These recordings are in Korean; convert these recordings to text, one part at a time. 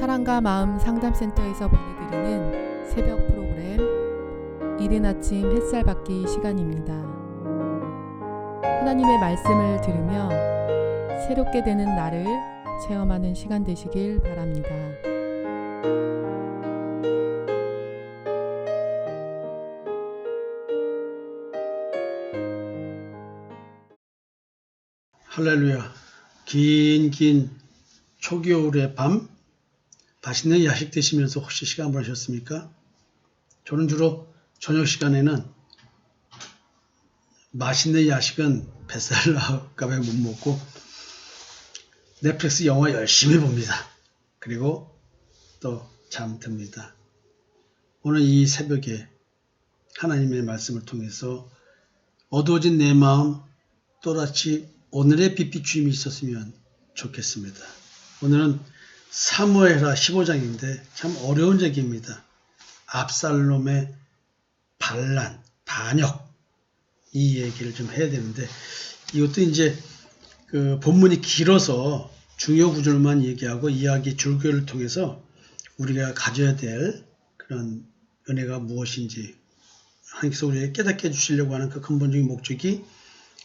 사랑과 마음 상담센터에서 보내드리는 새벽 프로그램 이른 아침 햇살 받기 시간입니다. 하나님의 말씀을 들으며 새롭게 되는 나를 체험하는 시간 되시길 바랍니다. 할렐루야. 긴 초겨울의 밤, 맛있는 야식 드시면서 혹시 시간 보내셨습니까? 저는 주로 저녁 시간에는 맛있는 야식은 뱃살 나올까봐 못 먹고 넷플릭스 영화 열심히 봅니다. 그리고 또 잠듭니다. 오늘 이 새벽에 하나님의 말씀을 통해서 어두워진 내 마음 또다시 오늘의 빛비춤이 있었으면 좋겠습니다. 오늘은 사무엘하 15장인데 참 어려운 얘기입니다. 압살롬의 반란, 반역, 이 얘기를 좀 해야 되는데 이것도 이제 그 본문이 길어서 중요 구절만 얘기하고 이야기 줄기를 통해서 우리가 가져야 될 그런 은혜가 무엇인지 하나님께서 우리에게 깨닫게 해주시려고 하는 그 근본적인 목적이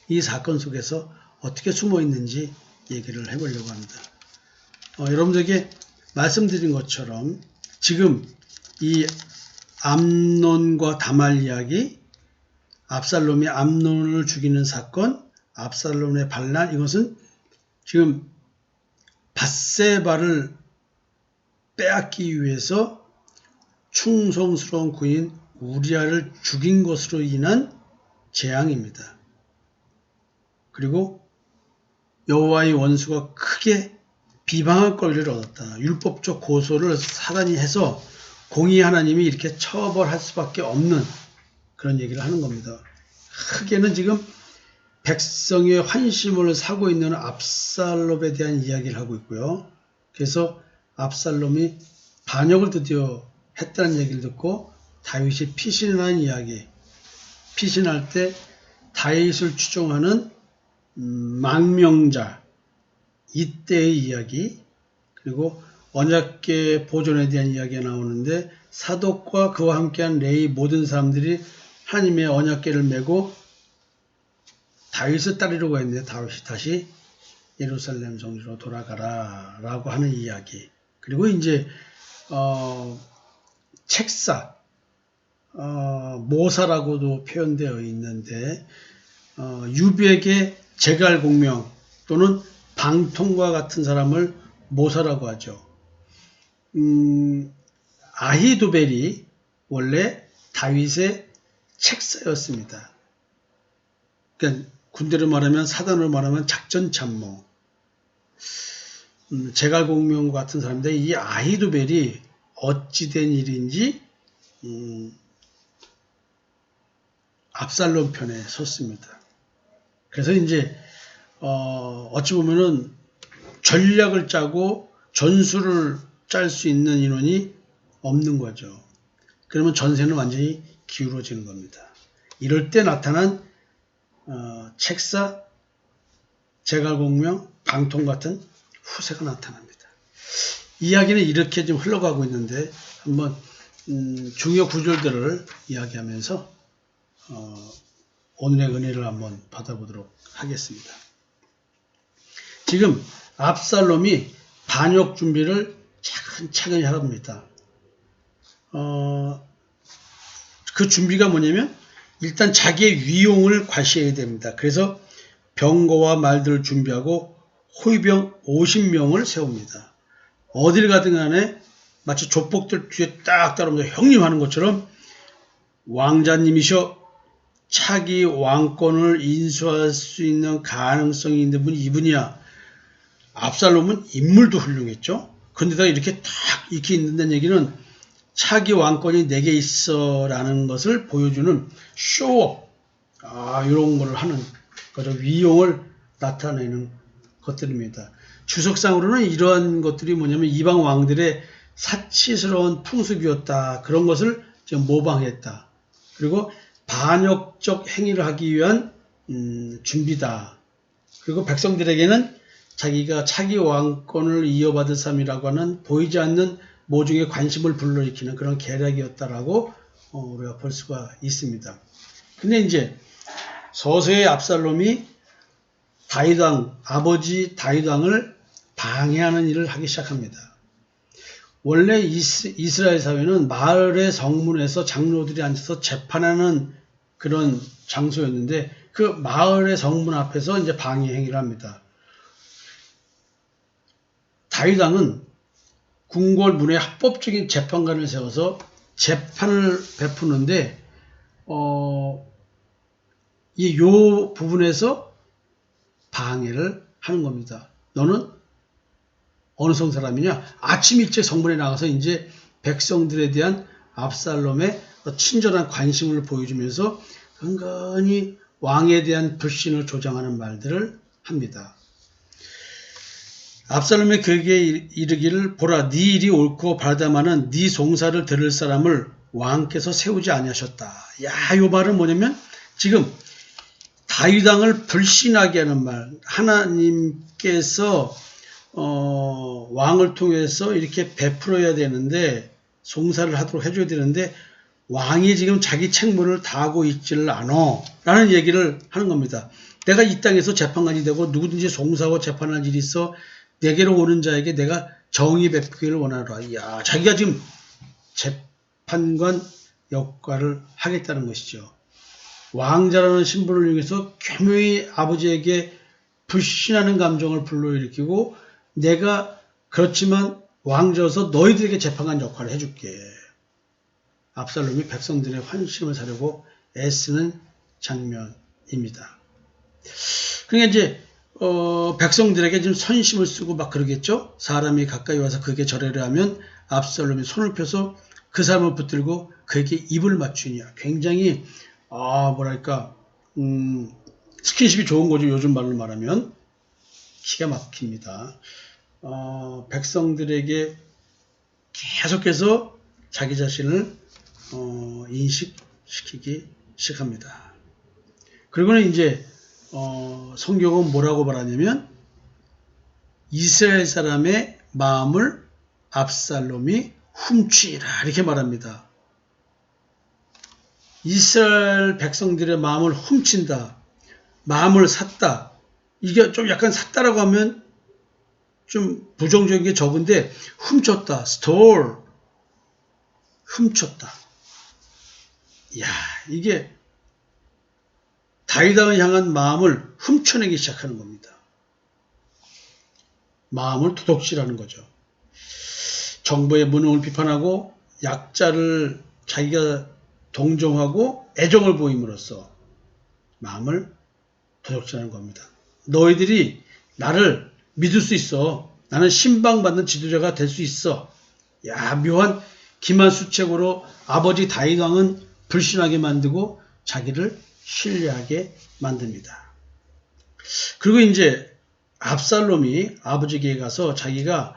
이 사건 속에서 어떻게 숨어 있는지 얘기를 해보려고 합니다. 여러분들에게 말씀드린 것처럼 지금 이 암논과 다말 이야기, 압살롬이 암논을 죽이는 사건, 압살롬의 반란, 이것은 지금 밧세바를 빼앗기 위해서 충성스러운 군인 우리아를 죽인 것으로 인한 재앙입니다. 그리고 여호와의 원수가 크게 비방할 권리를 얻었다. 율법적 고소를 사단이 해서 공의 하나님이 이렇게 처벌할 수밖에 없는 그런 얘기를 하는 겁니다. 크게는 지금 백성의 환심을 사고 있는 압살롬에 대한 이야기를 하고 있고요. 그래서 압살롬이 반역을 드디어 했다는 얘기를 듣고 다윗이 피신하는 이야기, 피신할 때 다윗을 추종하는 망명자, 이때의 이야기, 그리고 언약궤 보존에 대한 이야기가 나오는데 사독과 그와 함께한 레위 모든 사람들이 하나님의 언약궤를 메고 다윗을 따르려고 했는데 다윗이 다시 예루살렘 성지로 돌아가라 라고 하는 이야기. 그리고 이제 책사, 모사라고도 표현되어 있는데 유비에게 제갈공명 또는 방통과 같은 사람을 모사라고 하죠. 아히도벨이 원래 다윗의 책사였습니다. 그러니까 군대로 말하면 사단으로 말하면 작전참모. 제갈공명과 같은 사람인데 이 아히도벨이 어찌된 일인지 압살롬 편에 섰습니다. 그래서 이제 어찌 보면은 전략을 짜고 전술을 짤 수 있는 인원이 없는 거죠. 그러면 전세는 완전히 기울어지는 겁니다. 이럴 때 나타난 책사, 제갈공명, 방통 같은 후세가 나타납니다. 이야기는 이렇게 좀 흘러가고 있는데 한번 중요 구절들을 이야기하면서 오늘의 은혜를 한번 받아보도록 하겠습니다. 지금 압살롬이 반역 준비를 차근차근히 하랍니다. 그 준비가 뭐냐면 일단 자기의 위용을 과시해야 됩니다. 그래서 병거와 말들을 준비하고 호위병 50명을 세웁니다. 어딜 가든 간에 마치 족복들 뒤에 딱 따라오면서 형님 하는 것처럼 왕자님이셔 차기 왕권을 인수할 수 있는 가능성이 있는 분이 이분이야. 압살롬은 인물도 훌륭했죠. 그런데다가 이렇게 딱 이렇게 있는다는 얘기는 차기 왕권이 내게 있어 라는 것을 보여주는 쇼업, 이런 걸 하는 거죠. 위용을 나타내는 것들입니다. 주석상으로는 이러한 것들이 뭐냐면 이방 왕들의 사치스러운 풍습이었다. 그런 것을 지금 모방했다. 그리고 반역적 행위를 하기 위한 준비다. 그리고 백성들에게는 자기가 차기 왕권을 이어받을 삶이라고 하는 보이지 않는 모종의 관심을 불러일으키는 그런 계략이었다라고 우리가 볼 수가 있습니다. 근데 이제 서서히 압살롬이 아버지 다윗 왕을 방해하는 일을 하기 시작합니다. 원래 이스라엘 사회는 마을의 성문에서 장로들이 앉아서 재판하는 그런 장소였는데 그 마을의 성문 앞에서 이제 방해 행위를 합니다. 다윗 왕은 궁궐 문에 합법적인 재판관을 세워서 재판을 베푸는데 이 부분에서 방해를 하는 겁니다. 너는 어느 성 사람이냐? 아침 일찍 성문에 나가서 이제 백성들에 대한 압살롬의 친절한 관심을 보여주면서 은근히 왕에 대한 불신을 조장하는 말들을 합니다. 압살롬이 그에게 이르기를 보라 네 일이 옳고 바르다마는 네 송사를 들을 사람을 왕께서 세우지 아니하셨다. 야, 이 말은 뭐냐면 지금 다윗 왕을 불신하게 하는 말, 하나님께서 왕을 통해서 이렇게 베풀어야 되는데 송사를 하도록 해줘야 되는데 왕이 지금 자기 책무를 다하고 있지를 않아 라는 얘기를 하는 겁니다. 내가 이 땅에서 재판관이 되고 누구든지 송사하고 재판할 일이 있어 내게로 오는 자에게 내가 정의 베푸기를 원하노라. 이야, 자기가 지금 재판관 역할을 하겠다는 것이죠. 왕자라는 신분을 이용해서 교묘히 아버지에게 불신하는 감정을 불러일으키고 내가 그렇지만 왕자로서 너희들에게 재판관 역할을 해줄게. 압살롬이 백성들의 환심을 사려고 애쓰는 장면입니다. 그러니까 이제 백성들에게 지금 선심을 쓰고 막 그러겠죠. 사람이 가까이 와서 그에게 절하려 하면 압살롬이 손을 펴서 그 사람을 붙들고 그에게 입을 맞추냐. 굉장히 뭐랄까 스킨십이 좋은 거죠. 요즘 말로 말하면 기가 막힙니다. 백성들에게 계속해서 자기 자신을 인식시키기 시작합니다. 그리고는 이제 성경은 뭐라고 말하냐면 이스라엘 사람의 마음을 압살롬이 훔치라 이렇게 말합니다. 이스라엘 백성들의 마음을 훔친다. 마음을 샀다. 이게 좀 약간 샀다라고 하면 좀 부정적인 게 적은데 훔쳤다. stole. 훔쳤다. 이야, 이게 다윗왕을 향한 마음을 훔쳐내기 시작하는 겁니다. 마음을 도둑질하는 거죠. 정부의 무능을 비판하고 약자를 자기가 동정하고 애정을 보임으로써 마음을 도둑질하는 겁니다. 너희들이 나를 믿을 수 있어. 나는 신방받는 지도자가 될 수 있어. 야, 묘한 기만 수책으로 아버지 다윗 왕은 불신하게 만들고 자기를 신뢰하게 만듭니다. 그리고 이제 압살롬이 아버지에게 가서 자기가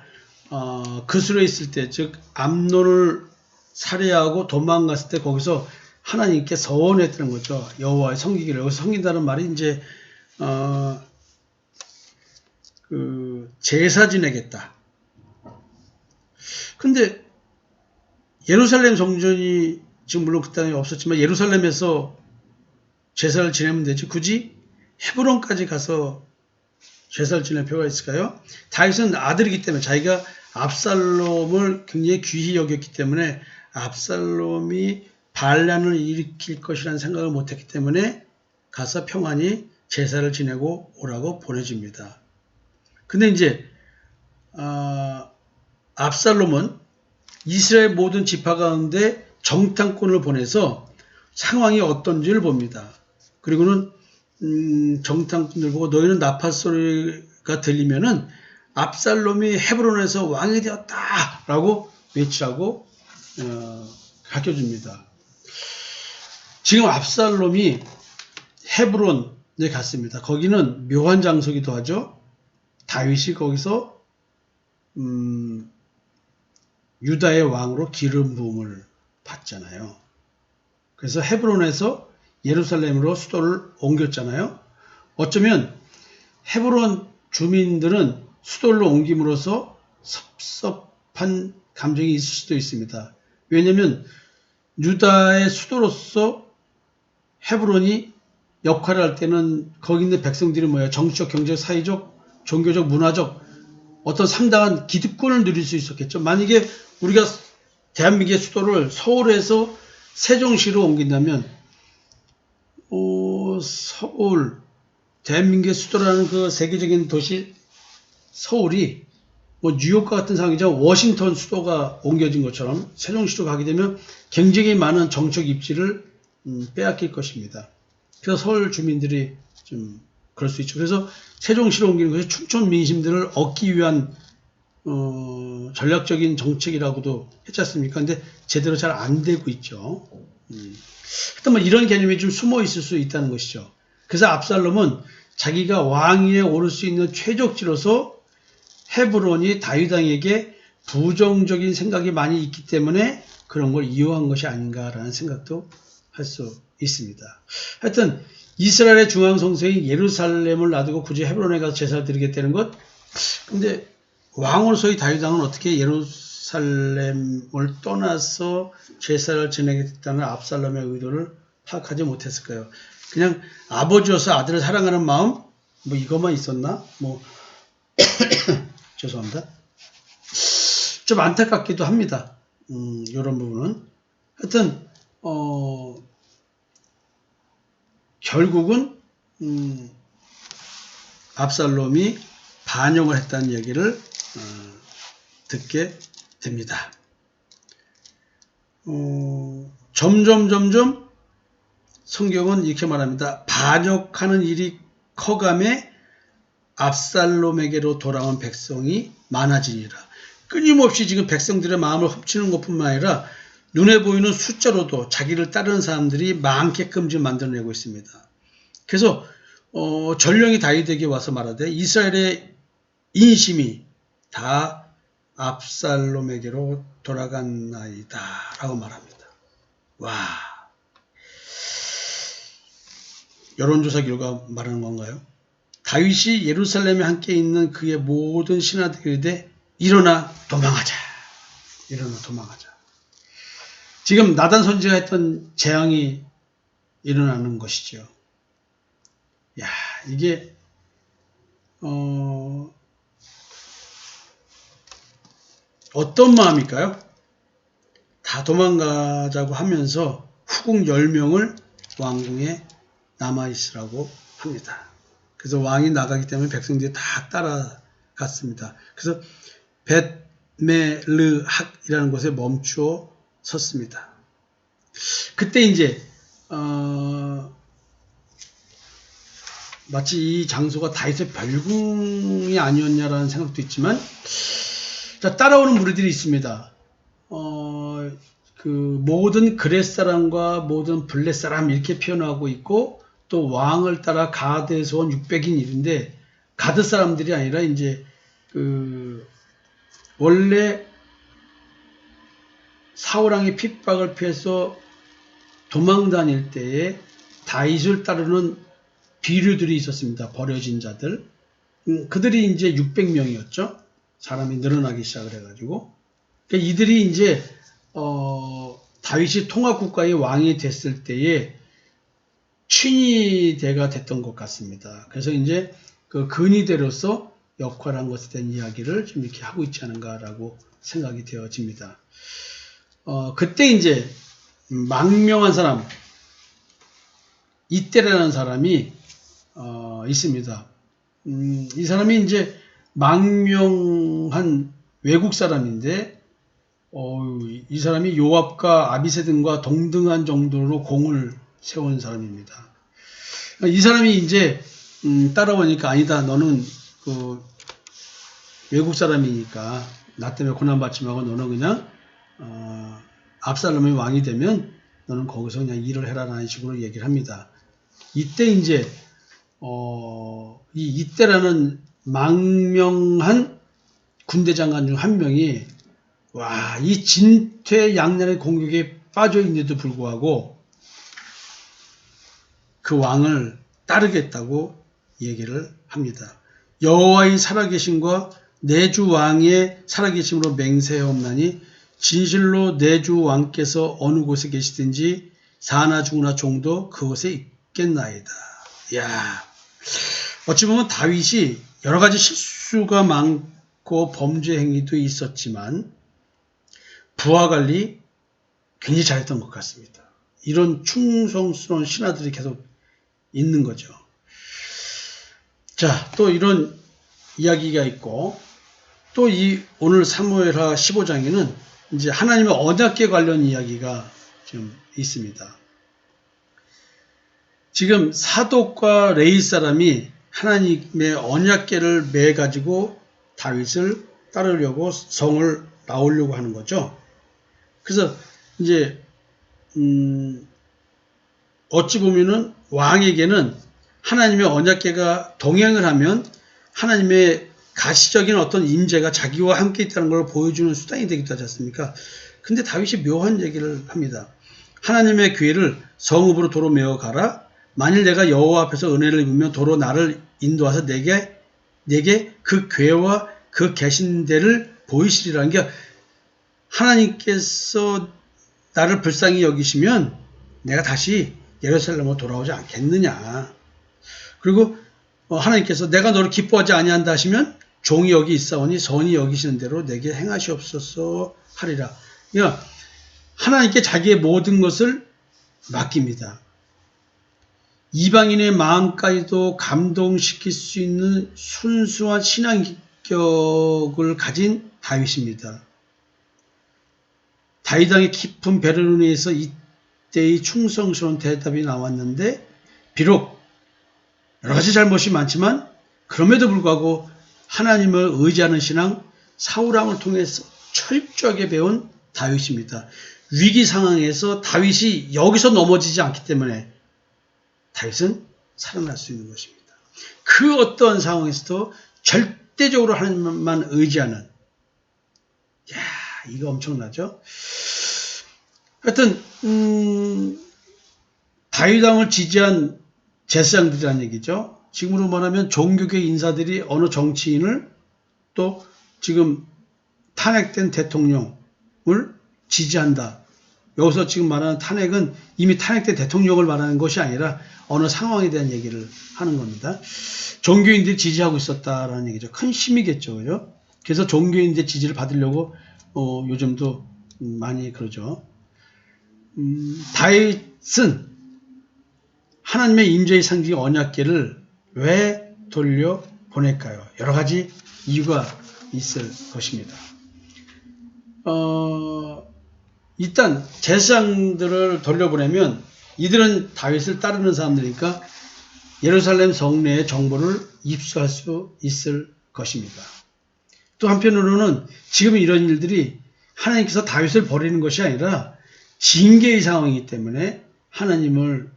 그술에 있을 때, 즉 암논을 살해하고 도망갔을 때 거기서 하나님께 서원했다는 거죠. 여호와의 섬기기를. 여기서 섬긴다는 말이 이제 제사 지내겠다. 근데 예루살렘 성전이 지금 물론 그 땅에 없었지만 예루살렘에서 제사를 지내면 되지 굳이 헤브론까지 가서 제사를 지낼 필요가 있을까요? 다윗은 아들이기 때문에 자기가 압살롬을 굉장히 귀히 여겼기 때문에 압살롬이 반란을 일으킬 것이라는 생각을 못했기 때문에 가서 평안히 제사를 지내고 오라고 보내줍니다. 근데 이제 압살롬은 이스라엘 모든 지파 가운데 정탐꾼을 보내서 상황이 어떤지를 봅니다. 그리고는 정탐꾼들 보고 너희는 나팔 소리가 들리면은 압살롬이 헤브론에서 왕이 되었다라고 외치라고 가르쳐줍니다. 지금 압살롬이 헤브론에 갔습니다. 거기는 묘한 장소기도 하죠. 다윗이 거기서 유다의 왕으로 기름 부음을 받잖아요. 그래서 헤브론에서 예루살렘으로 수도를 옮겼잖아요. 어쩌면 헤브론 주민들은 수도를 옮김으로써 섭섭한 감정이 있을 수도 있습니다. 왜냐하면 유다의 수도로서 헤브론이 역할을 할 때는 거기 있는 백성들이 뭐예요? 정치적, 경제적, 사회적, 종교적, 문화적 어떤 상당한 기득권을 누릴 수 있었겠죠. 만약에 우리가 대한민국의 수도를 서울에서 세종시로 옮긴다면 서울, 대한민국의 수도라는 그 세계적인 도시 서울이 뭐 뉴욕과 같은 상황이죠. 워싱턴 수도가 옮겨진 것처럼 세종시로 가게 되면 굉장히 많은 정책 입지를 빼앗길 것입니다. 그래서 서울 주민들이 좀 그럴 수 있죠. 그래서 세종시로 옮기는 것이 충청 민심들을 얻기 위한 전략적인 정책이라고도 했지 않습니까? 근데 제대로 잘 안 되고 있죠. 하여튼 뭐 이런 개념이 좀 숨어 있을 수 있다는 것이죠. 그래서 압살롬은 자기가 왕위에 오를 수 있는 최적지로서 헤브론이 다윗 왕에게 부정적인 생각이 많이 있기 때문에 그런 걸 이용한 것이 아닌가라는 생각도 할 수 있습니다. 하여튼 이스라엘의 중앙 성소인 예루살렘을 놔두고 굳이 헤브론에 가서 제사를 드리겠다는 것. 근데 왕으로서의 다윗 왕은 어떻게 예루살렘을 떠나서 제사를 지내겠다는 압살롬의 의도를 파악하지 못했을까요? 그냥 아버지로서 아들을 사랑하는 마음 뭐 이것만 있었나? 뭐 죄송합니다. 좀 안타깝기도 합니다. 이런 부분은 하여튼 결국은 압살롬이 반역을 했다는 얘기를 듣게 됩니다. 점점 성경은 이렇게 말합니다. 반역하는 일이 커감에 압살롬에게로 돌아온 백성이 많아지니라. 끊임없이 지금 백성들의 마음을 훔치는 것뿐만 아니라 눈에 보이는 숫자로도 자기를 따르는 사람들이 많게끔 지금 만들어내고 있습니다. 그래서 전령이 다윗에게 와서 말하되 이스라엘의 인심이 다 압살롬에게로 돌아간나이다 라고 말합니다. 와, 여론조사 결과 말하는 건가요? 다윗이 예루살렘에 함께 있는 그의 모든 신하들에게 이르되 일어나 도망하자. 일어나 도망하자. 지금 나단 선지가 했던 재앙이 일어나는 것이죠. 야, 이게 어떤 마음일까요? 다 도망가자고 하면서 후궁 10명을 왕궁에 남아있으라고 합니다. 그래서 왕이 나가기 때문에 백성들이 다 따라갔습니다. 그래서 벳메르학이라는 곳에 멈추어 섰습니다. 그때 이제 마치 이 장소가 다윗의 별궁이 아니었냐라는 생각도 있지만, 자, 따라오는 무리들이 있습니다. 그 모든 그렛 사람과 모든 블렛 사람 이렇게 표현하고 있고, 또 왕을 따라 가드에서 온 600인인데 가드 사람들이 아니라 이제 그 원래 사울왕의 핍박을 피해서 도망 다닐 때에 다윗을 따르는 비류들이 있었습니다. 버려진 자들. 그들이 이제 600명이었죠. 사람이 늘어나기 시작을 해가지고. 그러니까 이들이 이제 다윗이 통합국가의 왕이 됐을 때에 친위대가 됐던 것 같습니다. 그래서 이제 그 근위대로서 역할한 것에 대한 이야기를 좀 이렇게 하고 있지 않은가라고 생각이 되어집니다. 그때 이제 망명한 사람, 이때라는 사람이 있습니다. 이 사람이 이제 망명한 외국 사람인데, 이 사람이 요압과 아비새 등과 동등한 정도로 공을 세운 사람입니다. 이 사람이 이제 따라오니까 아니다. 너는 그 외국 사람이니까 나 때문에 고난받지 말고 너는 그냥 압살롬이 왕이 되면 너는 거기서 그냥 일을 해라라는 식으로 얘기를 합니다. 이때 이제 이때라는 망명한 군대 장관 중 한 명이 와, 이 진퇴양난의 공격에 빠져 있는데도 불구하고 그 왕을 따르겠다고 얘기를 합니다. 여호와의 살아계심과 내 주 왕의 살아계심으로 맹세하옵나니 진실로 내 주 왕께서 어느 곳에 계시든지 사나 죽으나 종도 그곳에 있겠나이다. 야, 어찌 보면 다윗이 여러 가지 실수가 많고 범죄 행위도 있었지만 부하 관리 굉장히 잘했던 것 같습니다. 이런 충성스러운 신하들이 계속 있는 거죠. 자, 또 이런 이야기가 있고, 또 이 오늘 사무엘하 15장에는 이제 하나님의 언약궤 관련 이야기가 좀 있습니다. 지금 사독과 레위 사람이 하나님의 언약궤를 매 가지고 다윗을 따르려고 성을 나오려고 하는 거죠. 그래서 이제 어찌 보면은 왕에게는 하나님의 언약궤가 동행을 하면 하나님의 가시적인 어떤 임재가 자기와 함께 있다는 걸 보여주는 수단이 되기도 하지 않습니까? 근데 다윗이 묘한 얘기를 합니다. 하나님의 궤를 성읍으로 도로 메어 가라. 만일 내가 여호와 앞에서 은혜를 입으면 도로 나를 인도하사 내게 그 궤와 그 계신 데를 보이시리라는 게, 하나님께서 나를 불쌍히 여기시면 내가 다시 예루살렘으로 돌아오지 않겠느냐. 그리고 하나님께서 내가 너를 기뻐하지 아니한다 하시면 종이 여기 있사오니 선히 여기시는 대로 내게 행하시옵소서 하리라. 그러니까 하나님께 자기의 모든 것을 맡깁니다. 이방인의 마음까지도 감동시킬 수 있는 순수한 신앙격을 가진 다윗입니다. 다윗 왕의 깊은 배려를 위해서 이때의 충성스러운 대답이 나왔는데, 비록 여러 가지 잘못이 많지만 그럼에도 불구하고 하나님을 의지하는 신앙, 사울왕을 통해서 철저하게 배운 다윗입니다. 위기 상황에서 다윗이 여기서 넘어지지 않기 때문에 다윗은 살아날 수 있는 것입니다. 그 어떤 상황에서도 절대적으로 하나님만 의지하는, 야, 이거 엄청나죠? 하여튼 다윗 왕을 지지한 제사장들이라는 얘기죠. 지금으로 말하면 종교계 인사들이 어느 정치인을, 또 지금 탄핵된 대통령을 지지한다. 여기서 지금 말하는 탄핵은 이미 탄핵된 대통령을 말하는 것이 아니라 어느 상황에 대한 얘기를 하는 겁니다. 종교인들이 지지하고 있었다라는 얘기죠. 큰 힘이겠죠. 그죠? 그래서 종교인들의 지지를 받으려고 요즘도 많이 그러죠. 다윗은 하나님의 임재의 상징 언약궤를 왜 돌려 보낼까요? 여러 가지 이유가 있을 것입니다. 일단 제사장들을 돌려보내면 이들은 다윗을 따르는 사람들이니까 예루살렘 성내의 정보를 입수할 수 있을 것입니다. 또 한편으로는 지금 이런 일들이 하나님께서 다윗을 버리는 것이 아니라 징계의 상황이기 때문에 하나님을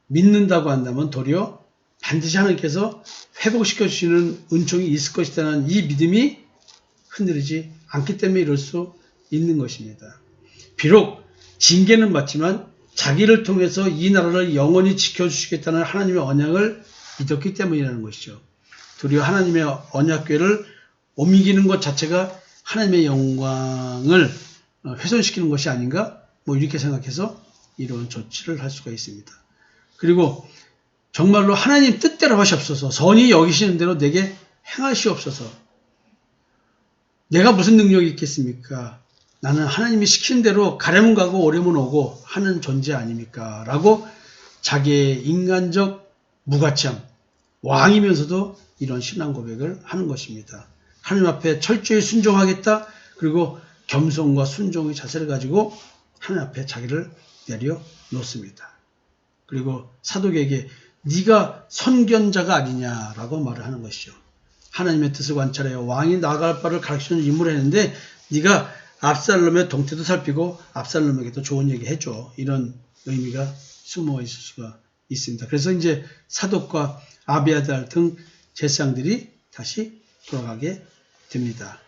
믿는다고 한다면 도리어 반드시 하나님께서 회복시켜 주시는 은총이 있을 것이라는 이 믿음이 흔들리지 않기 때문에 이럴 수 있는 것입니다. 비록 징계는 받지만 자기를 통해서 이 나라를 영원히 지켜주시겠다는 하나님의 언약을 믿었기 때문이라는 것이죠. 도리어 하나님의 언약궤를 옮기는 것 자체가 하나님의 영광을 훼손시키는 것이 아닌가? 이렇게 생각해서 이런 조치를 할 수가 있습니다. 그리고 정말로 하나님 뜻대로 하시옵소서, 선히 여기시는 대로 내게 행하시옵소서. 내가 무슨 능력이 있겠습니까? 나는 하나님이 시킨 대로 가려면 가고 오려면 오고 하는 존재 아닙니까? 라고 자기의 인간적 무가치함, 왕이면서도 이런 신앙 고백을 하는 것입니다. 하나님 앞에 철저히 순종하겠다. 그리고 겸손과 순종의 자세를 가지고 하나님 앞에 자기를 내려놓습니다. 그리고 사독에게 네가 선견자가 아니냐라고 말을 하는 것이죠. 하나님의 뜻을 관찰하여 왕이 나아갈 바를 가르치는 임무를 했는데 네가 압살롬의 동태도 살피고 압살롬에게도 좋은 얘기 해줘. 이런 의미가 숨어 있을 수가 있습니다. 그래서 이제 사독과 아비아달 등 제사장들이 다시 돌아가게 됩니다.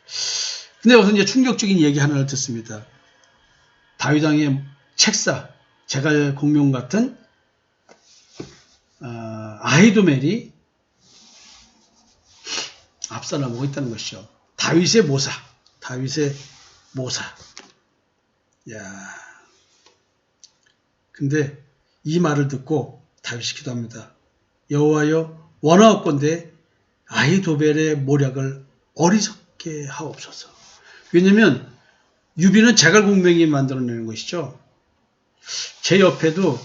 근데 여기서 이제 충격적인 얘기 하나를 듣습니다. 다윗 왕의 책사, 제갈 공명 같은 아히도멜이 압살롬하고 있다는 것이죠. 다윗의 모사. 다윗의 모사. 야. 근데 이 말을 듣고 다윗이 기도합니다. 여호와여 원하옵건대 아히도벨의 모략을 어리석게 하옵소서. 왜냐면 유비는 제갈공명이 만들어내는 것이죠. 제 옆에도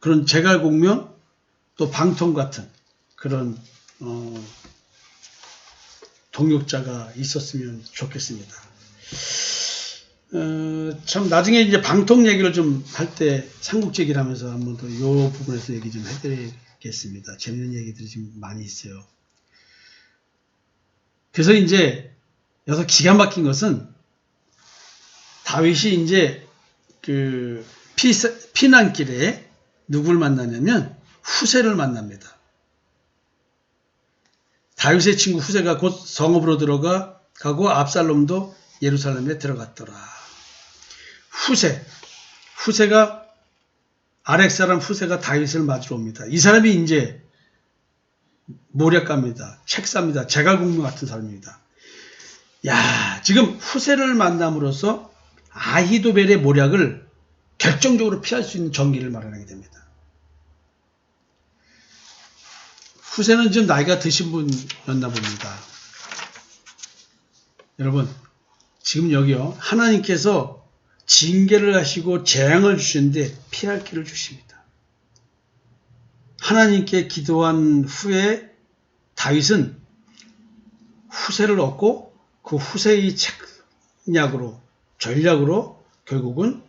그런 제갈공명 또 방통 같은 그런 동역자가 있었으면 좋겠습니다. 참 나중에 이제 방통 얘기를 좀 할 때 삼국지 얘기를 하면서 한번 더 이 부분에서 얘기 좀 해드리겠습니다. 재밌는 얘기들이 좀 많이 있어요. 그래서 이제 여기서 기가 막힌 것은 다윗이 이제 그 피난길에 누구를 만나냐면 후세를 만납니다. 다윗의 친구 후세가 곧 성읍으로 들어가고 압살롬도 예루살렘에 들어갔더라. 후세가 아렉 사람 후세가 다윗을 맞으러 옵니다. 이 사람이 이제 모략가입니다. 책사입니다. 제갈공명 같은 사람입니다. 야, 지금 후세를 만남으로써 아히도벨의 모략을 결정적으로 피할 수 있는 전기를 마련하게 됩니다. 후세는 좀 나이가 드신 분이었나 봅니다. 여러분, 지금 여기요. 하나님께서 징계를 하시고 재앙을 주시는데 피할 길을 주십니다. 하나님께 기도한 후에 다윗은 후세를 얻고 그 후세의 전략으로 결국은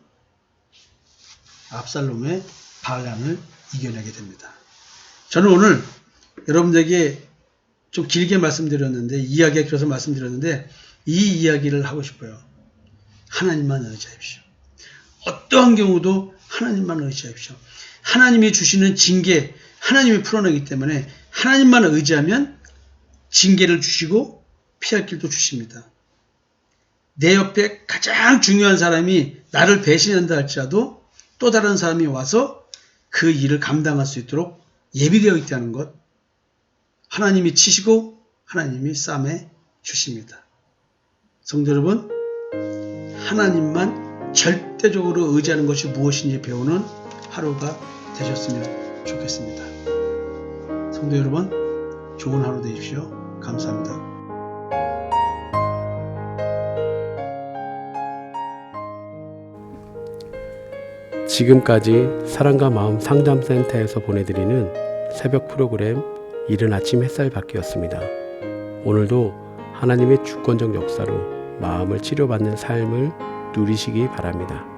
압살롬의 반란을 이겨내게 됩니다. 저는 오늘 여러분들에게 좀 길게 말씀드렸는데 이야기가 길어서 말씀드렸는데 이 이야기를 하고 싶어요. 하나님만 의지하십시오. 어떠한 경우도 하나님만 의지하십시오. 하나님이 주시는 징계, 하나님이 풀어내기 때문에 하나님만 의지하면 징계를 주시고 피할 길도 주십니다. 내 옆에 가장 중요한 사람이 나를 배신한다 할지라도 또 다른 사람이 와서 그 일을 감당할 수 있도록 예비되어 있다는 것, 하나님이 치시고 하나님이 싸매 주십니다. 성도 여러분, 하나님만 절대적으로 의지하는 것이 무엇인지 배우는 하루가 되셨으면 좋겠습니다. 성도 여러분, 좋은 하루 되십시오. 감사합니다. 지금까지 사랑과 마음 상담센터에서 보내드리는 새벽 프로그램 이른 아침 햇살 받기였습니다. 오늘도 하나님의 주권적 역사로 마음을 치료받는 삶을 누리시기 바랍니다.